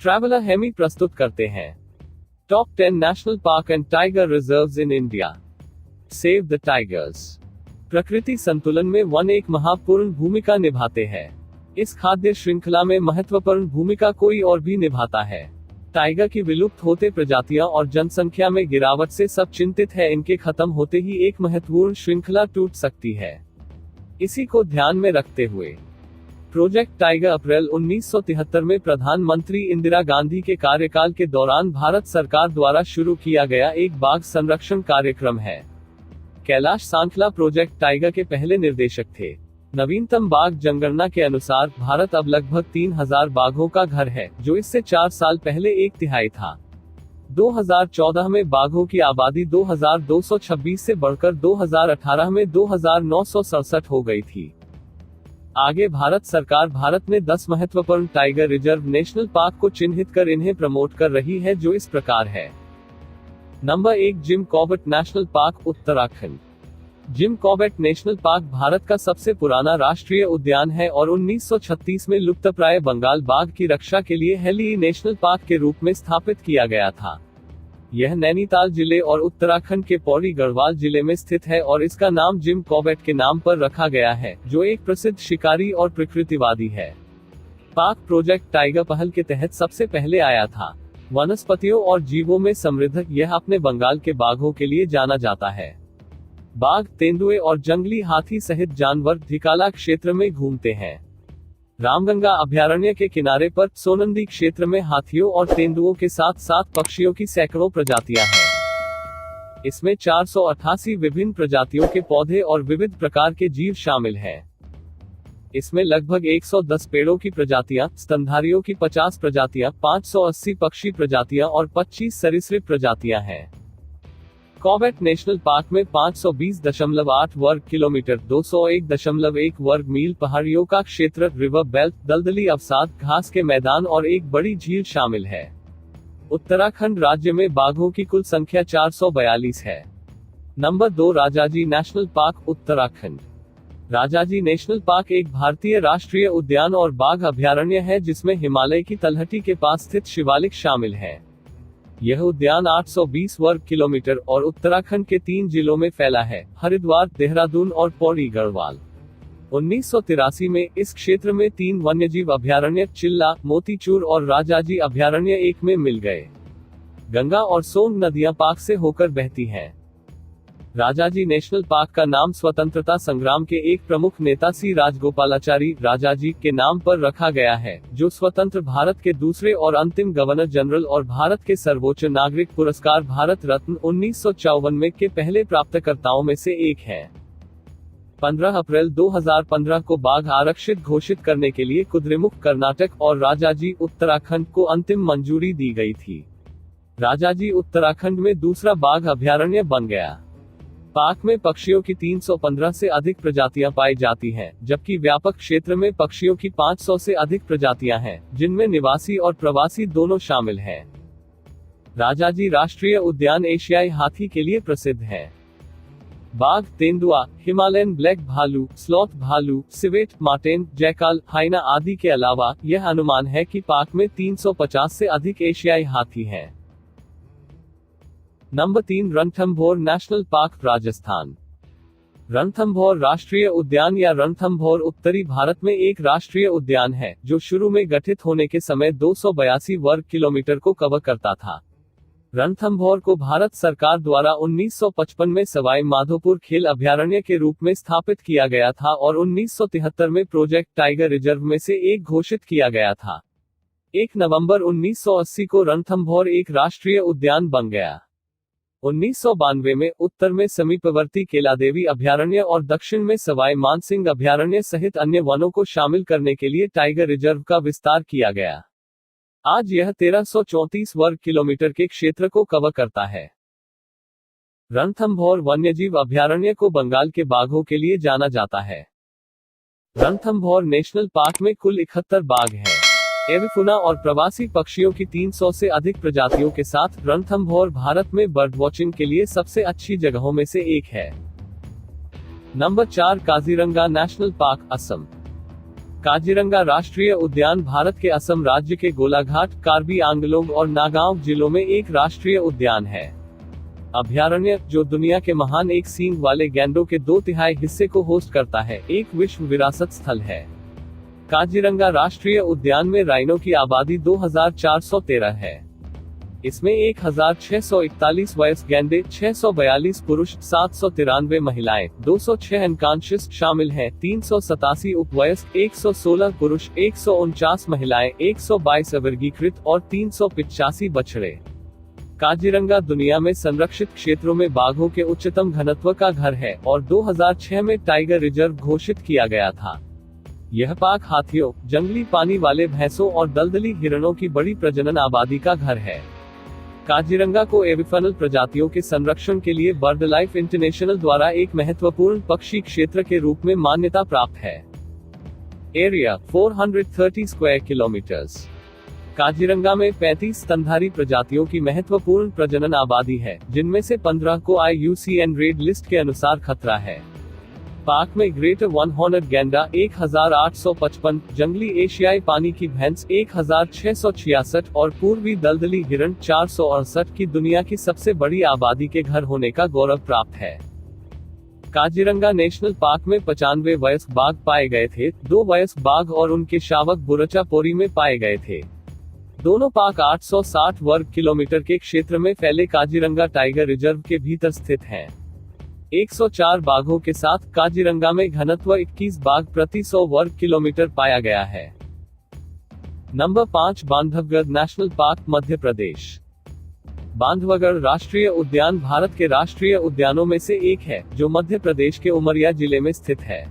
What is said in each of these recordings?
Traveller Hemy प्रस्तुत करते हैं top 10 national park and tiger reserves in India. Save the tigers. प्रकृति संतुलन में वन एक महत्वपूर्ण भूमिका निभाते हैं। इस खाद्य श्रृंखला में महत्वपूर्ण भूमिका कोई और भी निभाता है। टाइगर की विलुप्त होते प्रजातियां और जनसंख्या में गिरावट से सब चिंतित है। इनके खत्म होते ही एक महत्वपूर्ण श्रृंखला टूट सकती है। इसी को ध्यान में रखते हुए प्रोजेक्ट टाइगर अप्रैल 1973 में प्रधानमंत्री इंदिरा गांधी के कार्यकाल के दौरान भारत सरकार द्वारा शुरू किया गया एक बाघ संरक्षण कार्यक्रम है। कैलाश सांखला प्रोजेक्ट टाइगर के पहले निर्देशक थे। नवीनतम बाघ जनगणना के अनुसार भारत अब लगभग 3000 बाघों का घर है, जो इससे 4 साल पहले 1/3 था। 2014 में बाघों की आबादी 2226 से बढ़कर 2018 में 2967 हो गई थी। आगे भारत सरकार भारत में 10 महत्वपूर्ण टाइगर रिजर्व नेशनल पार्क को चिन्हित कर इन्हें प्रमोट कर रही है, जो इस प्रकार है। Number 1, Jim Corbett national park, Uttarakhand. Jim Corbett national park Bharat का सबसे पुराना राष्ट्रीय उद्यान है और 1936 में लुप्तप्राय बंगाल बाघ की रक्षा के लिए हेली नेशनल पार्क के रूप में स्थापित किया गया था। यह नैनीताल जिले और उत्तराखंड के पौड़ी गढ़वाल जिले में स्थित है और इसका नाम जिम कॉर्बेट के नाम पर रखा गया है, जो एक प्रसिद्ध शिकारी और प्रकृतिवादी है। पार्क प्रोजेक्ट टाइगर पहल के तहत सबसे पहले आया था। वनस्पतियों और जीवों में समृद्ध यह अपने बंगाल के बाघों के लिए जाना जाता है। बाघ, तेंदुए और जंगली हाथी सहित जानवर धिकाला क्षेत्र में घूमते हैं। रामगंगा अभयारण्य के किनारे पर सोनंदी क्षेत्र में हाथियों और तेंदुओं के साथ साथ पक्षियों की सैकड़ों प्रजातियां हैं। इसमें 488 विभिन्न प्रजातियों के पौधे और विविध प्रकार के जीव शामिल हैं। इसमें लगभग 110 पेड़ों की प्रजातियां, स्तनधारियों की 50 प्रजातियां, 580 पक्षी प्रजातियां और 25 सरीसृप प्रजातियां हैं। कॉर्बेट नेशनल पार्क में 520.8 वर्ग किलोमीटर 201.1 वर्ग मील पहाड़ियों का क्षेत्र, रिवर बेल्ट, दलदली अवसाद, घास के मैदान और एक बड़ी झील शामिल है। उत्तराखंड राज्य में बाघों की कुल संख्या 442 है। Number 2, Rajaji national park, Uttarakhand. Rajaji national park एक भारतीय राष्ट्रीय उद्यान और बाघ अभयारण्य है, जिसमें हिमालय की तलहटी के पास स्थित शिवालिक शामिल है। यह उद्यान 820 वर्ग किलोमीटर और उत्तराखंड के 3 जिलों में फैला है, हरिद्वार, देहरादून और पौड़ी गढ़वाल। 1983 में इस क्षेत्र में 3 वन्यजीव अभयारण्य, चिल्ला, मोतीचूर और राजाजी अभयारण्य एक में मिल गए। गंगा और सोन नदियां पार्क से होकर बहती हैं। राजाजी नेशनल पार्क का नाम स्वतंत्रता संग्राम के एक प्रमुख नेता सी राजगोपालाचारी राजाजी के नाम पर रखा गया है, जो स्वतंत्र भारत के दूसरे और अंतिम गवर्नर जनरल और भारत के सर्वोच्च नागरिक पुरस्कार भारत रत्न 1954 में के पहले प्राप्तकर्ताओं में से एक है। 15 अप्रैल 2015 को बाघ आरक्षित घोषित करने के लिए कुद्रेमुख कर्नाटक और राजाजी उत्तराखंड को अंतिम मंजूरी दी गई थी। राजाजी उत्तराखंड में दूसरा बाघ अभयारण्य बन गया। पार्क में पक्षियों की 315 से अधिक प्रजातियां पाई जाती हैं, जबकि व्यापक क्षेत्र में पक्षियों की 500 से अधिक प्रजातियां हैं, जिनमें निवासी और प्रवासी दोनों शामिल हैं। राजाजी राष्ट्रीय उद्यान एशियाई हाथी के लिए प्रसिद्ध है। बाघ, तेंदुआ, हिमालयन ब्लैक भालू, स्लॉथ भालू, सिवेट, मार्टेन, जैकाल, हाइना आदि के अलावा यह अनुमान है कि पार्क में 350 से अधिक एशियाई हाथी हैं। Number 3, Ranthambore national park, Rajasthan. Ranthambore राष्ट्रीय उद्यान या रणथंभौर उत्तरी भारत में एक राष्ट्रीय उद्यान है, जो शुरू में गठित होने के समय 282 वर्ग किलोमीटर को कवर करता था। रणथंभौर को भारत सरकार द्वारा 1955 में सवाई माधोपुर खेल अभयारण्य के रूप में स्थापित किया गया था और 1973 में प्रोजेक्ट टाइगर रिजर्व में से एक घोषित किया गया था। 1 नवंबर 1980 को रणथंभौर एक राष्ट्रीय उद्यान बन गया। 1992 में उत्तर में समीपवर्ती केलादेवी अभयारण्य और दक्षिण में सवाई मानसिंह अभयारण्य सहित अन्य वनों को शामिल करने के लिए टाइगर रिजर्व का विस्तार किया गया। आज यह 1334 वर्ग किलोमीटर के क्षेत्र को कवर करता है। रणथंभौर वन्यजीव अभयारण्य को बंगाल के बाघों के लिए जाना जाता है। रणथंभौर नेशनल पार्क में कुल 71 बाघ हैं। एविफुना और प्रवासी पक्षियों की 300 से अधिक प्रजातियों के साथ रणथंभौर भारत में बर्ड वॉचिंग के लिए सबसे अच्छी जगहों में से एक है। Number 4, Kaziranga national park, Assam. Kaziranga राष्ट्रीय उद्यान भारत के असम राज्य के गोलाघाट, कार्बी आंगलोंग और नागांव जिलों में एक राष्ट्रीय उद्यान है। अभयारण्य, जो दुनिया के महान एक सींग वाले गैंडों के 2/3 हिस्से को होस्ट करता है, एक विश्व विरासत स्थल है। काजीरंगा राष्ट्रीय उद्यान में राइनो की आबादी 2413 है। इसमें 1641 वयस्क गैंडे, 642 पुरुष, 793 महिलाएं, 206 अनकॉन्शियस शामिल हैं, 387 उपवयस्क, 116 पुरुष, 149 महिलाएं, 122 अवर्गीकृत और 385 बछड़े। काजीरंगा दुनिया में संरक्षित क्षेत्रों में बाघों के उच्चतम घनत्व का घर है और 2006 में टाइगर रिजर्व घोषित किया गया था। यह पाक हाथियों, जंगली पानी वाले भैंसों और दलदली हिरणों की बड़ी प्रजनन आबादी का घर है। काजीरंगा को एविफनल प्रजातियों के संरक्षण के लिए बर्ड लाइफ इंटरनेशनल द्वारा एक महत्वपूर्ण पक्षी क्षेत्र के रूप में मान्यता प्राप्त है। Area 430 square kilometres. काजीरंगा में 35 स्तनधारी प्रजातियों की महत्वपूर्ण प्रजनन आबादी है, जिनमें से 15 को IUCN रेड लिस्ट के अनुसार खतरा है। पाक में ग्रेटर वन हॉर्नड गैंडा 1855, जंगली एशियाई पानी की भैंस 1666 और पूर्वी दलदली हिरण 468 की दुनिया की सबसे बड़ी आबादी के घर होने का गौरव प्राप्त है। काजीरंगा नेशनल पार्क में 95 वयस्क बाघ पाए गए थे, 2 वयस्क बाघ और उनके शावक बुरचापोरी में पाए गए थे। दोनों पार्क 860 वर्ग किलोमीटर के क्षेत्र में फैले काजीरंगा टाइगर रिजर्व के भीतर स्थित हैं। 104 बाघों के साथ काजीरंगा में घनत्व 21 बाघ प्रति 100 वर्ग किलोमीटर पाया गया है। Number 5 Bandhavgarh national park, Madhya Pradesh. Bandhavgarh राष्ट्रीय उद्यान भारत के राष्ट्रीय उद्यानों में से एक है, जो मध्य प्रदेश के उमरिया जिले में स्थित है।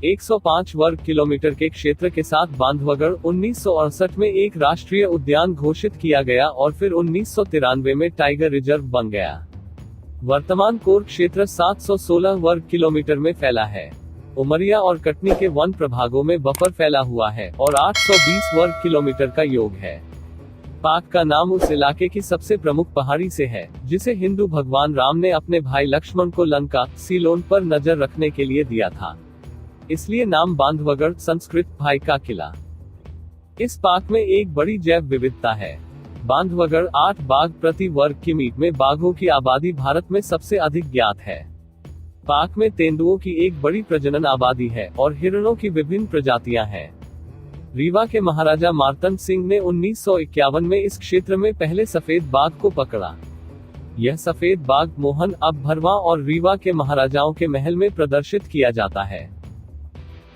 105 वर्ग किलोमीटर के क्षेत्र के साथ बांधवगढ़ 1968 में एक राष्ट्रीय उद्यान घोषित किया गया और फिर 1993 में टाइगर रिजर्व बन गया। वर्तमान कोर क्षेत्र 716 वर्ग किलोमीटर में फैला है। उमरिया और कटनी के वन प्रभागों में बफर फैला हुआ है और 820 वर्ग किलोमीटर का योग है। पाक का नाम उस इलाके की सबसे प्रमुख पहाड़ी से है, जिसे हिंदू भगवान राम ने अपने भाई लक्ष्मण को लंका, सीलोन पर नजर रखने के लिए दिया था। इसलिए नाम बांधवगढ़, संस्कृत भाई का किला। इस पार्क में एक बड़ी जैव विविधता है। बांधवगढ़ 8 बाघ प्रति वर्ग किमी में बाघों की आबादी भारत में सबसे अधिक ज्ञात है। पार्क में तेंदुओं की एक बड़ी प्रजनन आबादी है और हिरणों की विभिन्न प्रजातियां हैं। रीवा के महाराजा मार्तंड सिंह ने 1951 में इस क्षेत्र में पहले सफेद बाघ को पकड़ा। यह सफेद बाघ मोहन, अब भरवा और रीवा के महाराजाओं के महल में प्रदर्शित किया जाता है।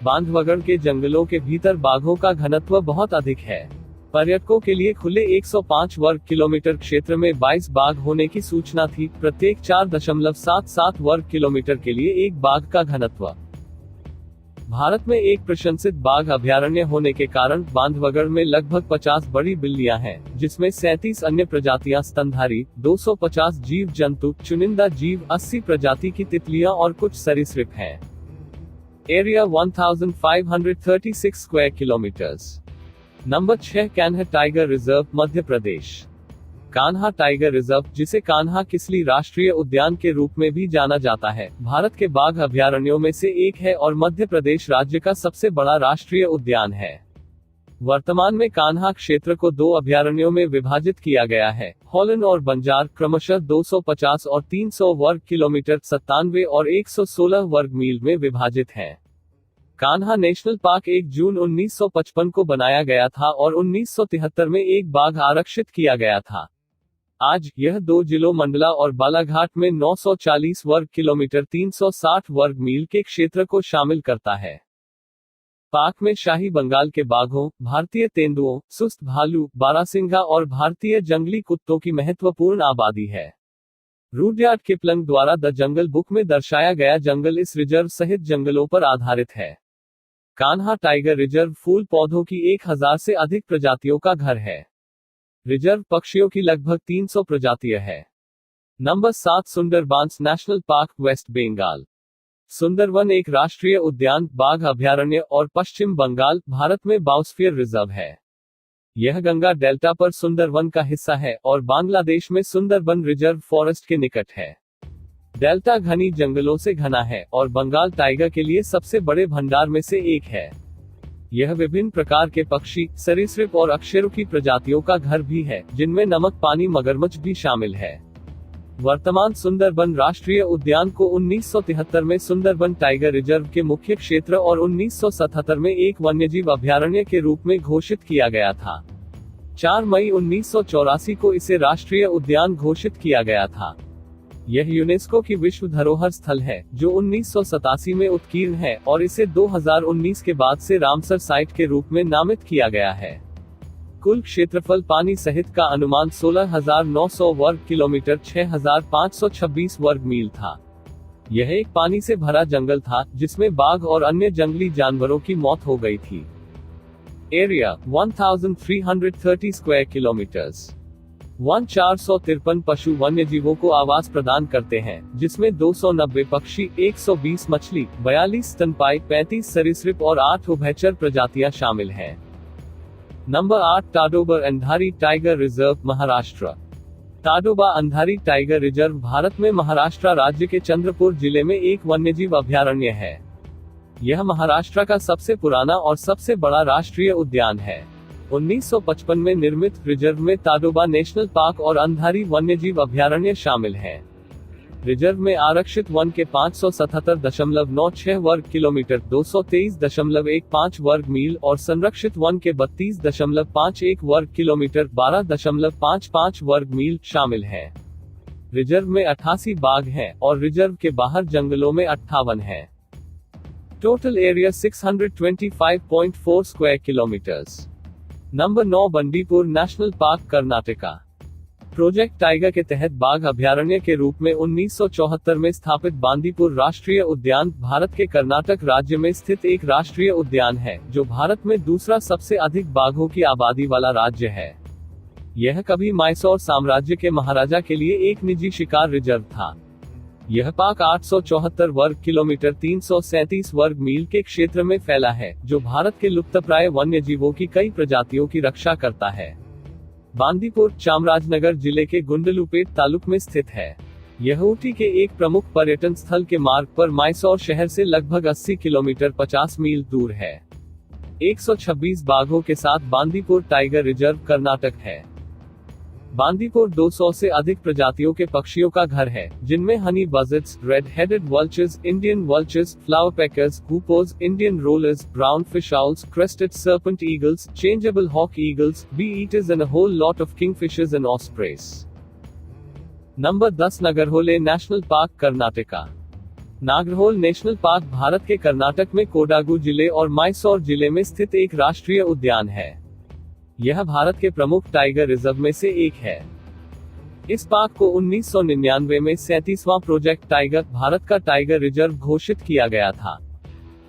बांधवगढ़ के जंगलों के भीतर बाघों का घनत्व बहुत अधिक है। पर्यटकों के लिए खुले 105 वर्ग किलोमीटर क्षेत्र में 22 बाघ होने की सूचना थी, प्रत्येक 4.77 वर्ग किलोमीटर के लिए एक बाघ का घनत्व। भारत में एक प्रशंसित बाघ अभयारण्य होने के कारण बांधवगढ़ में लगभग 50 बड़ी बिल्लियां हैं, जिसमें 37 अन्य प्रजातियां स्तनधारी, 250 जीव जंतु, चुनिंदा जीव, 80 प्रजाति की तितलियां और कुछ सरीसृप हैं। Area 1536 square kilometres. Number 6 Kanha tiger reserve, Madhya Pradesh. Kanha tiger reserve, जिसे कान्हा किसली राष्ट्रीय उद्यान के रूप में भी जाना जाता है, भारत के बाघ अभयारण्यों में से एक है और मध्य प्रदेश राज्य का सबसे बड़ा राष्ट्रीय उद्यान है। वर्तमान में कान्हा क्षेत्र को 2 अभयारण्यों में विभाजित किया गया है, हॉलन और बंजार, क्रमशः 250 और 300 वर्ग किलोमीटर, 97 और 116 वर्ग मील में विभाजित हैं। कान्हा नेशनल पार्क 1 जून 1955 को बनाया गया था और 1973 में एक बाघ आरक्षित किया गया था। आज यह 2 जिलों मंडला और बालाघाट में 940 वर्ग किलोमीटर 360 वर्ग मील के क्षेत्र को शामिल करता है। पार्क में शाही बंगाल के बाघों, भारतीय तेंदुओं, सुस्त भालू, बारासिंगा और भारतीय जंगली कुत्तों की महत्वपूर्ण आबादी है। रुडयार्ड किपलंग द्वारा द जंगल बुक में दर्शाया गया जंगल इस रिजर्व सहित जंगलों पर आधारित है। कान्हा टाइगर रिजर्व फूल पौधों की 1000 से अधिक प्रजातियों का घर है। रिजर्व पक्षियों की लगभग 300 प्रजातियां है। Number 7 Sundarbans national park, West Bengal. Sundarban एक राष्ट्रीय उद्यान, बाघ अभयारण्य और पश्चिम बंगाल, भारत में बायोस्फीयर रिजर्व है। यह गंगा डेल्टा पर सुंदरवन का हिस्सा है और बांग्लादेश में सुंदरबन रिजर्व फॉरेस्ट के निकट है। डेल्टा घनी जंगलों से घना है और बंगाल टाइगर के लिए सबसे बड़े भंडार में से एक है। यह विभिन्न प्रकार के पक्षी, सरीसृप और अकशेरुकी प्रजातियों का घर भी है, जिनमें नमक पानी मगरमच्छ भी शामिल है। वर्तमान सुंदरबन राष्ट्रीय उद्यान को 1973 में सुंदरबन टाइगर रिजर्व के मुख्य क्षेत्र और 1977 में एक वन्यजीव अभयारण्य के रूप में घोषित किया गया था। 4 मई 1984 को इसे राष्ट्रीय उद्यान घोषित किया गया था। यह यूनेस्को की विश्व धरोहर स्थल है, जो 1987 में उत्कीर्ण है और इसे 2019 के बाद से रामसर साइट के रूप में नामित किया गया है। कुल क्षेत्रफल पानी सहित का अनुमान 16,900 वर्ग किलोमीटर 6,526 वर्ग मील था। यह एक पानी से भरा जंगल था, जिसमें बाघ और अन्य जंगली जानवरों की मौत हो गई थी। Area 1330 square kilometres. 1453 पशु वन्यजीवों को आवास प्रदान करते हैं, जिसमें 290 पक्षी, 120 मछली, 42 स्तनपायी, 35 सरीसृप और 8 उभयचर प्रजातियां शामिल हैं। Number 8 Tadoba Andhari tiger reserve, Maharashtra. Tadoba Andhari tiger reserve Bharat में महाराष्ट्र राज्य के चंद्रपुर जिले में एक वन्यजीव अभयारण्य है। यह महाराष्ट्र का सबसे पुराना और सबसे बड़ा राष्ट्रीय उद्यान है। 1955 में निर्मित रिजर्व में ताडोबा नेशनल पार्क और अंधारी वन्यजीव अभयारण्य शामिल हैं। रिजर्व में आरक्षित वन के 577.96 वर्ग किलोमीटर 223.15 वर्ग मील और संरक्षित वन के 32.51 वर्ग किलोमीटर 12.55 वर्ग मील शामिल हैं। रिजर्व में 88 बाघ हैं और रिजर्व के बाहर जंगलों में 58 हैं। Total area 625.4 square kilometres. Number 9 Bandipur national park, Karnataka. Project tiger के तहत बाघ अभयारण्य के रूप में 1974 में स्थापित बांदीपुर राष्ट्रीय उद्यान भारत के कर्नाटक राज्य में स्थित एक राष्ट्रीय उद्यान है, जो भारत में दूसरा सबसे अधिक बाघों की आबादी वाला राज्य है। यह कभी मैसूर साम्राज्य के महाराजा के लिए एक निजी शिकार रिजर्व था। यह पार्क 874 वर्ग किलोमीटर 337 वर्ग मील के क्षेत्र में फैला है, जो भारत के लुप्तप्राय वन्यजीवों की कई प्रजातियों की रक्षा करता है। बांदीपुर चामराजनगर जिले के गुंडलुपेट तालुक में स्थित है। यह ऊटी के एक प्रमुख पर्यटन स्थल के मार्ग पर मैसूर शहर से लगभग 80 किलोमीटर 50 मील दूर है। 126 बाघों के साथ बांदीपुर टाइगर रिजर्व कर्नाटक है। बांदीपुर 200 से अधिक प्रजातियों के पक्षियों का घर है, जिनमें honey buzzards, red headed vultures, Indian vultures, flower peckers, hoopoes, Indian rollers, brown fish owls, crested serpent eagles, changeable hawk eagles, bee eaters and a whole lot of kingfishers and ospreys. Number 10 Nagarhole national park, Karnataka. Nagarhole national park Bharat के कर्नाटक में कोडागु जिले और मैसूर जिले में स्थित एक राष्ट्रीय उद्यान है। यह भारत के प्रमुख टाइगर रिजर्व में से एक है। इस पार्क को 1999 में 37वां प्रोजेक्ट टाइगर भारत का टाइगर रिजर्व घोषित किया गया था।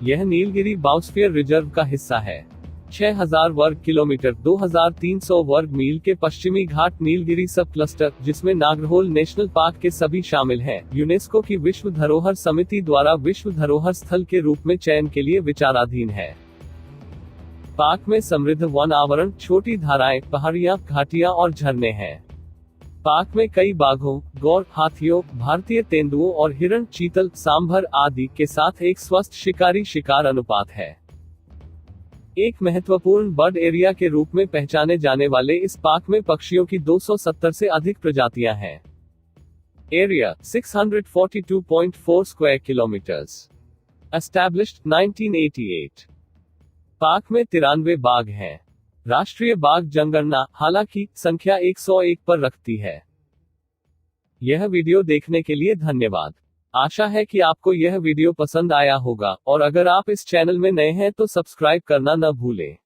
यह नीलगिरी बायोस्फीयर रिजर्व का हिस्सा है। 6000 वर्ग किलोमीटर 2300 वर्ग मील के पश्चिमी घाट नीलगिरी सब क्लस्टर, जिसमें नागरहोल नेशनल पार्क के सभी शामिल हैं, यूनेस्को की विश्व धरोहर समिति द्वारा विश्व धरोहर स्थल के रूप में चयन के लिए विचाराधीन है। पार्क में समृद्ध वन आवरण, छोटी धाराएं, पहाड़ियां, घाटियां और झरने हैं। पार्क में कई बाघों, गौर, हाथियों, भारतीय तेंदुओं और हिरण, चीतल, सांभर आदि के साथ एक स्वस्थ शिकारी शिकार अनुपात है। एक महत्वपूर्ण बर्ड एरिया के रूप में पहचाने जाने वाले इस पार्क में पक्षियों की 270 से अधिक प्रजातियां हैं। Area 642.4 square kilometres. Established 1988। Park में 93 बाघ हैं। राष्ट्रीय बाघ जनगणना हालांकि संख्या 101 पर रखती है। यह वीडियो देखने के लिए धन्यवाद। आशा है कि आपको यह वीडियो पसंद आया होगा और अगर आप इस चैनल में नए हैं तो सब्सक्राइब करना न भूलें।